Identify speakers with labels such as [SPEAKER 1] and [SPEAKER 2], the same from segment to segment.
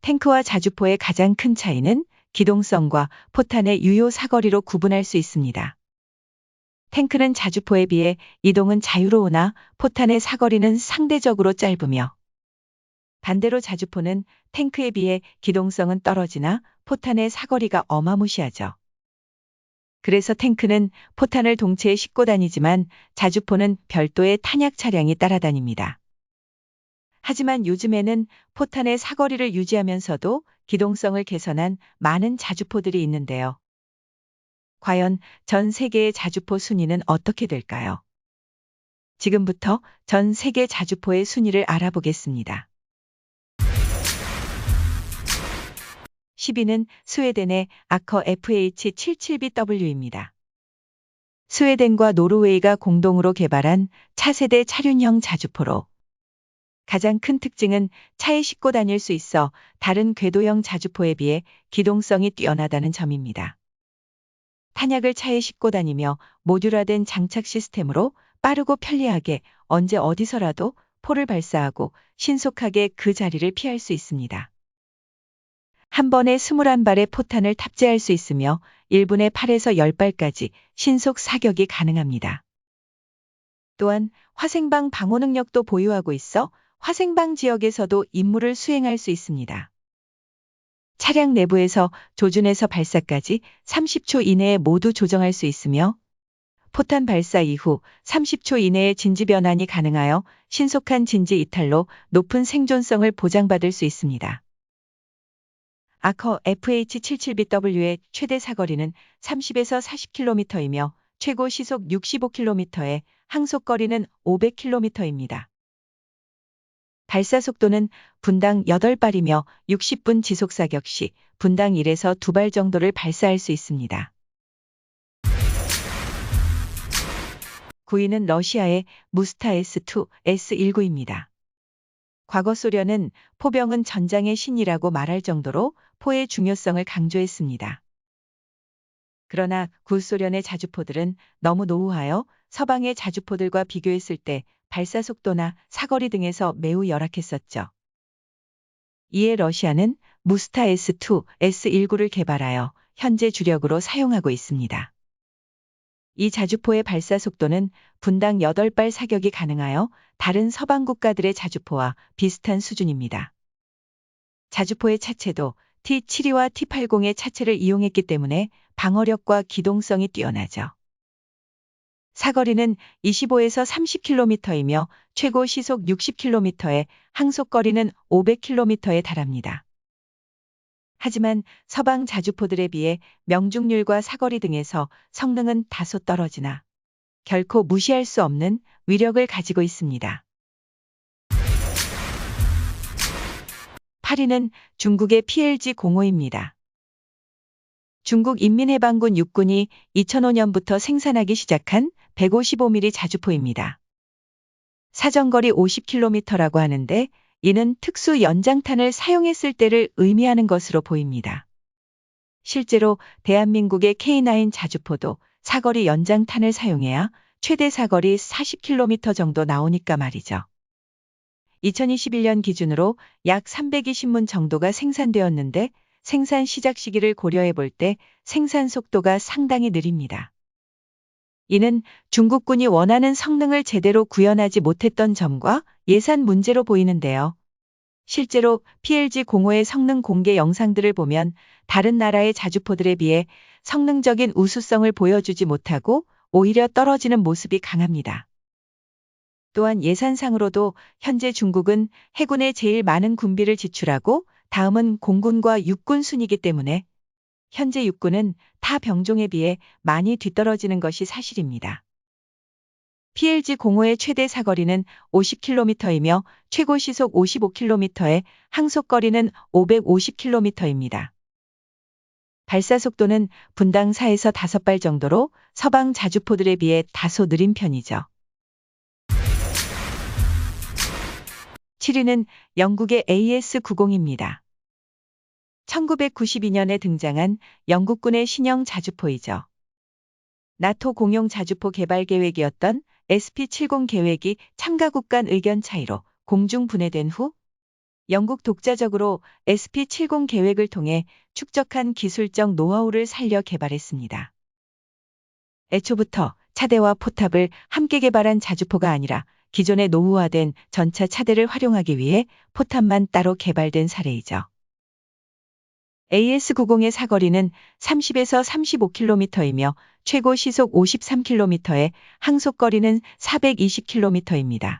[SPEAKER 1] 탱크와 자주포의 가장 큰 차이는 기동성과 포탄의 유효 사거리로 구분할 수 있습니다. 탱크는 자주포에 비해 이동은 자유로우나 포탄의 사거리는 상대적으로 짧으며, 반대로 자주포는 탱크에 비해 기동성은 떨어지나 포탄의 사거리가 어마무시하죠. 그래서 탱크는 포탄을 동체에 싣고 다니지만 자주포는 별도의 탄약 차량이 따라다닙니다. 하지만 요즘에는 포탄의 사거리를 유지하면서도 기동성을 개선한 많은 자주포들이 있는데요. 과연 전 세계의 자주포 순위는 어떻게 될까요? 지금부터 전 세계 자주포의 순위를 알아보겠습니다. 10위는 스웨덴의 아커 FH-77BW입니다. 스웨덴과 노르웨이가 공동으로 개발한 차세대 차륜형 자주포로, 가장 큰 특징은 차에 싣고 다닐 수 있어 다른 궤도형 자주포에 비해 기동성이 뛰어나다는 점입니다. 탄약을 차에 싣고 다니며 모듈화된 장착 시스템으로 빠르고 편리하게 언제 어디서라도 포를 발사하고 신속하게 그 자리를 피할 수 있습니다. 한 번에 21발의 포탄을 탑재할 수 있으며 1분에 8에서 10발까지 신속 사격이 가능합니다. 또한 화생방 방호 능력도 보유하고 있어 화생방 지역에서도 임무를 수행할 수 있습니다. 차량 내부에서 조준에서 발사까지 30초 이내에 모두 조정할 수 있으며, 포탄 발사 이후 30초 이내에 진지 변환이 가능하여 신속한 진지 이탈로 높은 생존성을 보장받을 수 있습니다. 아커 FH-77BW의 최대 사거리는 30에서 40km이며 최고 시속 65km에 항속거리는 500km입니다. 발사 속도는 분당 8발이며 60분 지속 사격 시 분당 1에서 2발 정도를 발사할 수 있습니다. 9위는 러시아의 무스타 S2, S19입니다. 과거 소련은 포병은 전장의 신이라고 말할 정도로 포의 중요성을 강조했습니다. 그러나 구소련의 자주포들은 너무 노후하여 서방의 자주포들과 비교했을 때 발사 속도나 사거리 등에서 매우 열악했었죠. 이에 러시아는 무스타 S2, S19를 개발하여 현재 주력으로 사용하고 있습니다. 이 자주포의 발사 속도는 분당 8발 사격이 가능하여 다른 서방 국가들의 자주포와 비슷한 수준입니다. 자주포의 차체도 T72와 T80의 차체를 이용했기 때문에 방어력과 기동성이 뛰어나죠. 사거리는 25에서 30km이며 최고 시속 60km에 항속거리는 500km에 달합니다. 하지만 서방 자주포들에 비해 명중률과 사거리 등에서 성능은 다소 떨어지나 결코 무시할 수 없는 위력을 가지고 있습니다. 8위는 중국의 PLG-05입니다. 중국 인민해방군 육군이 2005년부터 생산하기 시작한 155mm 자주포입니다. 사정거리 50km라고 하는데 이는 특수 연장탄을 사용했을 때를 의미하는 것으로 보입니다. 실제로 대한민국의 K9 자주포도 사거리 연장탄을 사용해야 최대 사거리 40km 정도 나오니까 말이죠. 2021년 기준으로 약 320문 정도가 생산되었는데 생산 시작 시기를 고려해 볼 때 생산 속도가 상당히 느립니다. 이는 중국군이 원하는 성능을 제대로 구현하지 못했던 점과 예산 문제로 보이는데요. 실제로 PLG-05의 성능 공개 영상들을 보면 다른 나라의 자주포들에 비해 성능적인 우수성을 보여주지 못하고 오히려 떨어지는 모습이 강합니다. 또한 예산상으로도 현재 중국은 해군에 제일 많은 군비를 지출하고 다음은 공군과 육군 순이기 때문에 현재 육군은 타 병종에 비해 많이 뒤떨어지는 것이 사실입니다. PLG-05의 최대 사거리는 50km이며 최고 시속 55km에 항속거리는 550km입니다. 발사 속도는 분당 4에서 5발 정도로 서방 자주포들에 비해 다소 느린 편이죠. 7위는 영국의 AS-90입니다. 1992년에 등장한 영국군의 신형 자주포이죠. 나토 공용 자주포 개발 계획이었던 SP-70 계획이 참가국 간 의견 차이로 공중 분해된 후 영국 독자적으로 SP70 계획을 통해 축적한 기술적 노하우를 살려 개발했습니다. 애초부터 차대와 포탑을 함께 개발한 자주포가 아니라 기존의 노후화된 전차 차대를 활용하기 위해 포탑만 따로 개발된 사례이죠. AS90의 사거리는 30에서 35km이며 최고 시속 53km에 항속거리는 420km입니다.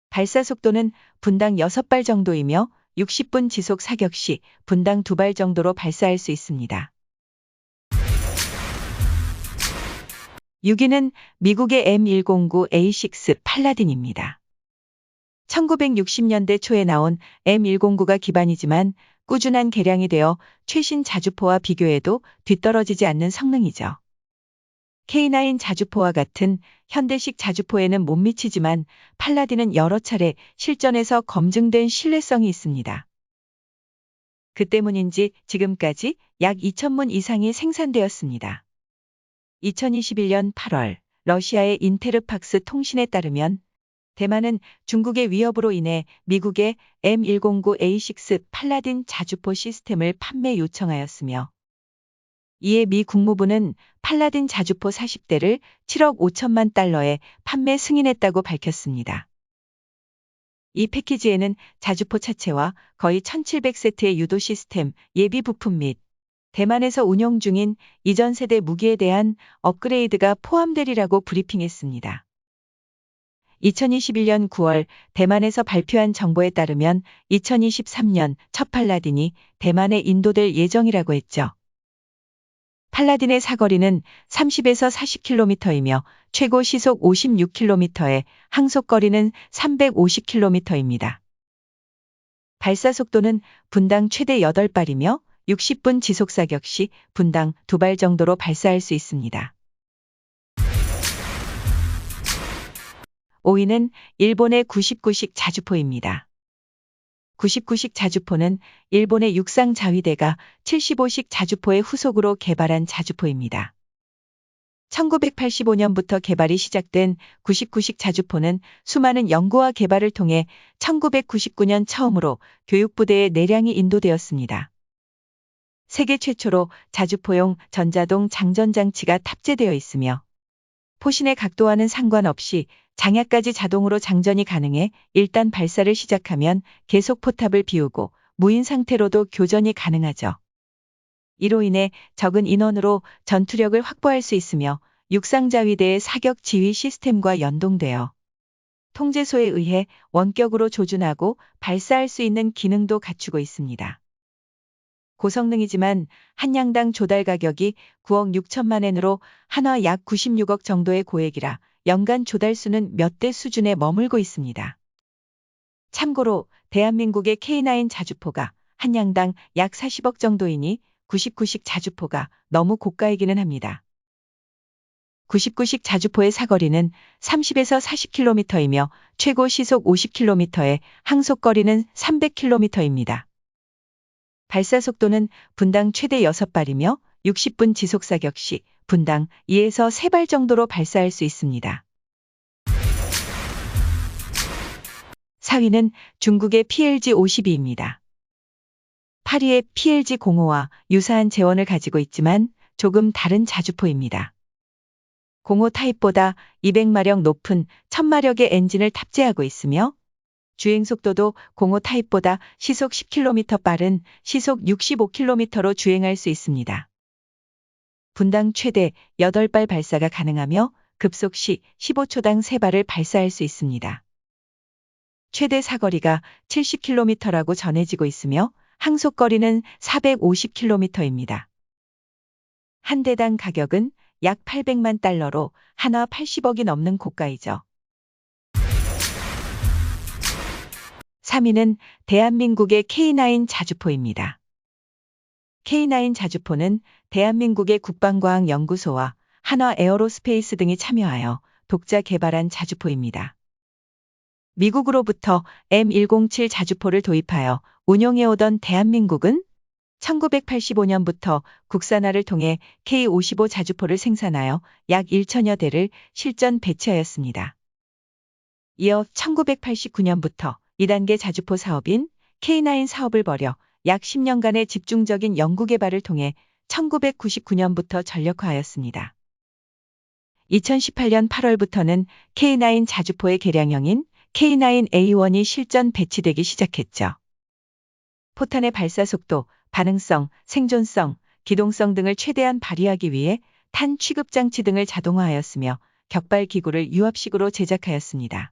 [SPEAKER 1] 발사 속도는 분당 6발 정도이며 60분 지속 사격 시 분당 2발 정도로 발사할 수 있습니다. 6위는 미국의 M109A6 팔라딘입니다. 1960년대 초에 나온 M109가 기반이지만 꾸준한 개량이 되어 최신 자주포와 비교해도 뒤떨어지지 않는 성능이죠. K9 자주포와 같은 현대식 자주포에는 못 미치지만 팔라딘은 여러 차례 실전에서 검증된 신뢰성이 있습니다. 그 때문인지 지금까지 약 2,000문 이상이 생산되었습니다. 2021년 8월 러시아의 인테르팍스 통신에 따르면 대만은 중국의 위협으로 인해 미국의 M109A6 팔라딘 자주포 시스템을 판매 요청하였으며 이에 미 국무부는 팔라딘 자주포 40대를 7억 5천만 달러에 판매 승인했다고 밝혔습니다. 이 패키지에는 자주포 차체와 거의 1,700세트의 유도 시스템, 예비 부품 및 대만에서 운용 중인 이전 세대 무기에 대한 업그레이드가 포함되리라고 브리핑했습니다. 2021년 9월 대만에서 발표한 정보에 따르면 2023년 첫 팔라딘이 대만에 인도될 예정이라고 했죠. 팔라딘의 사거리는 30에서 40km이며 최고 시속 56km에 항속거리는 350km입니다. 발사 속도는 분당 최대 8발이며 60분 지속 사격 시 분당 2발 정도로 발사할 수 있습니다. 5위는 일본의 99식 자주포입니다. 99식 자주포는 일본의 육상 자위대가 75식 자주포의 후속으로 개발한 자주포입니다. 1985년부터 개발이 시작된 99식 자주포는 수많은 연구와 개발을 통해 1999년 처음으로 교육부대에 내량이 인도되었습니다. 세계 최초로 자주포용 전자동 장전장치가 탑재되어 있으며 포신의 각도와는 상관없이 장야까지 자동으로 장전이 가능해 일단 발사를 시작하면 계속 포탑을 비우고 무인 상태로도 교전이 가능하죠. 이로 인해 적은 인원으로 전투력을 확보할 수 있으며 육상자위대의 사격 지휘 시스템과 연동되어 통제소에 의해 원격으로 조준하고 발사할 수 있는 기능도 갖추고 있습니다. 고성능이지만 한 량당 조달 가격이 9억 6천만 엔으로 한화 약 96억 정도의 고액이라 연간 조달 수는 몇 대 수준에 머물고 있습니다. 참고로 대한민국의 K9 자주포가 한 량당 약 40억 정도이니 99식 자주포가 너무 고가이기는 합니다. 99식 자주포의 사거리는 30에서 40km이며 최고 시속 50km에 항속거리는 300km입니다. 발사 속도는 분당 최대 6발이며 60분 지속 사격 시 분당 2에서 3발 정도로 발사할 수 있습니다. 4위는 중국의 PLG-52입니다. 파리의 PLG-05와 유사한 재원을 가지고 있지만 조금 다른 자주포입니다. 05 타입보다 200마력 높은 1000마력의 엔진을 탑재하고 있으며 주행 속도도 05 타입보다 시속 10km 빠른 시속 65km로 주행할 수 있습니다. 분당 최대 8발 발사가 가능하며 급속 시 15초당 3발을 발사할 수 있습니다. 최대 사거리가 70km라고 전해지고 있으며 항속거리는 450km입니다. 한 대당 가격은 약 800만 달러로 한화 80억이 넘는 고가이죠. 3위는 대한민국의 K9 자주포입니다. K9 자주포는 대한민국의 국방과학연구소와 한화 에어로스페이스 등이 참여하여 독자 개발한 자주포입니다. 미국으로부터 M107 자주포를 도입하여 운용해오던 대한민국은 1985년부터 국산화를 통해 K55 자주포를 생산하여 약 1천여 대를 실전 배치하였습니다. 이어 1989년부터 2단계 자주포 사업인 K9 사업을 벌여 약 10년간의 집중적인 연구개발을 통해 1999년부터 전력화하였습니다. 2018년 8월부터는 K9 자주포의 개량형인 K9A1이 실전 배치되기 시작했죠. 포탄의 발사 속도, 반응성, 생존성, 기동성 등을 최대한 발휘하기 위해 탄 취급 장치 등을 자동화하였으며 격발 기구를 유압식으로 제작하였습니다.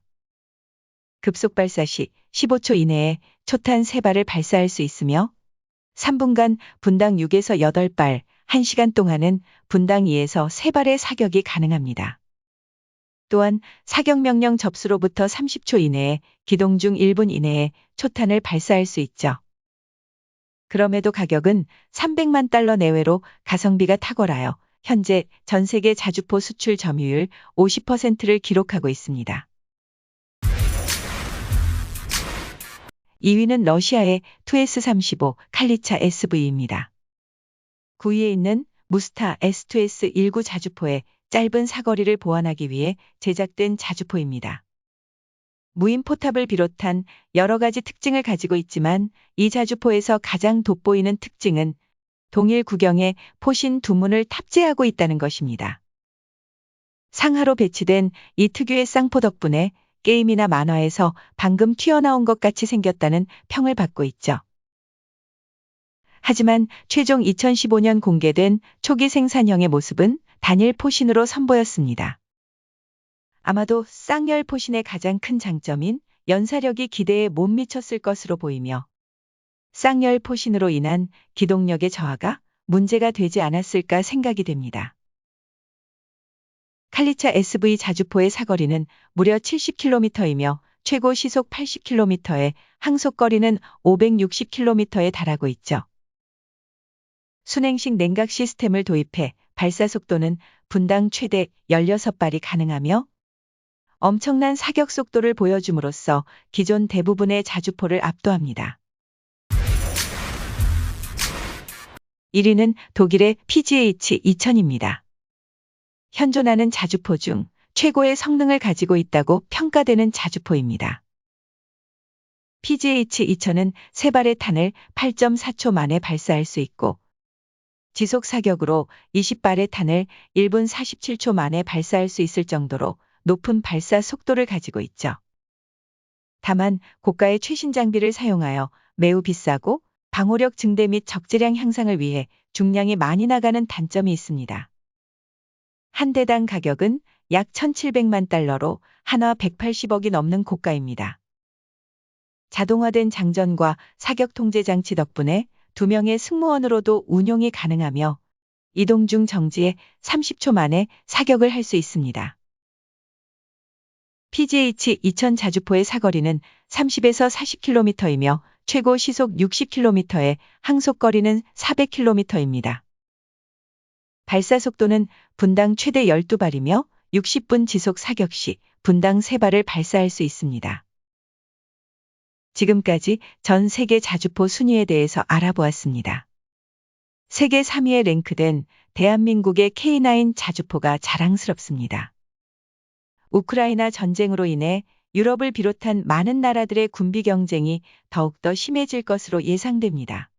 [SPEAKER 1] 급속 발사 시 15초 이내에 초탄 3발을 발사할 수 있으며 3분간 분당 6에서 8발, 1시간 동안은 분당 2에서 3발의 사격이 가능합니다. 또한 사격 명령 접수로부터 30초 이내에 기동 중 1분 이내에 초탄을 발사할 수 있죠. 그럼에도 가격은 300만 달러 내외로 가성비가 탁월하여 현재 전 세계 자주포 수출 점유율 50%를 기록하고 있습니다. 2위는 러시아의 2S-35 칼리차 SV입니다. 9위에 있는 무스타 S2S19 자주포의 짧은 사거리를 보완하기 위해 제작된 자주포입니다. 무인 포탑을 비롯한 여러 가지 특징을 가지고 있지만 이 자주포에서 가장 돋보이는 특징은 동일 구경에 포신 2문을 탑재하고 있다는 것입니다. 상하로 배치된 이 특유의 쌍포 덕분에 게임이나 만화에서 방금 튀어나온 것 같이 생겼다는 평을 받고 있죠. 하지만 최종 2015년 공개된 초기 생산형의 모습은 단일 포신으로 선보였습니다. 아마도 쌍열 포신의 가장 큰 장점인 연사력이 기대에 못 미쳤을 것으로 보이며 쌍열 포신으로 인한 기동력의 저하가 문제가 되지 않았을까 생각이 됩니다. 칼리차 SV 자주포의 사거리는 무려 70km이며 최고 시속 80km에 항속거리는 560km에 달하고 있죠. 순행식 냉각 시스템을 도입해 발사 속도는 분당 최대 16발이 가능하며 엄청난 사격 속도를 보여줌으로써 기존 대부분의 자주포를 압도합니다. 1위는 독일의 PGH-2000입니다. 현존하는 자주포 중 최고의 성능을 가지고 있다고 평가되는 자주포입니다. PGH-2000은 3발의 탄을 8.4초 만에 발사할 수 있고 지속 사격으로 20발의 탄을 1분 47초 만에 발사할 수 있을 정도로 높은 발사 속도를 가지고 있죠. 다만 고가의 최신 장비를 사용하여 매우 비싸고 방호력 증대 및 적재량 향상을 위해 중량이 많이 나가는 단점이 있습니다. 한 대당 가격은 약 1,700만 달러로 한화 180억이 넘는 고가입니다. 자동화된 장전과 사격 통제 장치 덕분에 2명의 승무원으로도 운용이 가능하며 이동 중 정지에 30초 만에 사격을 할 수 있습니다. PGH-2000 자주포의 사거리는 30에서 40km이며 최고 시속 60km에 항속거리는 400km입니다. 발사 속도는 분당 최대 12발이며 60분 지속 사격 시 분당 3발을 발사할 수 있습니다. 지금까지 전 세계 자주포 순위에 대해서 알아보았습니다. 세계 3위에 랭크된 대한민국의 K9 자주포가 자랑스럽습니다. 우크라이나 전쟁으로 인해 유럽을 비롯한 많은 나라들의 군비 경쟁이 더욱더 심해질 것으로 예상됩니다.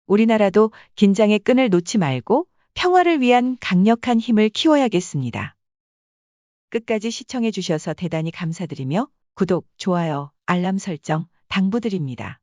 [SPEAKER 1] 우리나라도 긴장의 끈을 놓지 말고 평화를 위한 강력한 힘을 키워야겠습니다. 끝까지 시청해 주셔서 대단히 감사드리며 구독, 좋아요, 알람 설정 당부드립니다.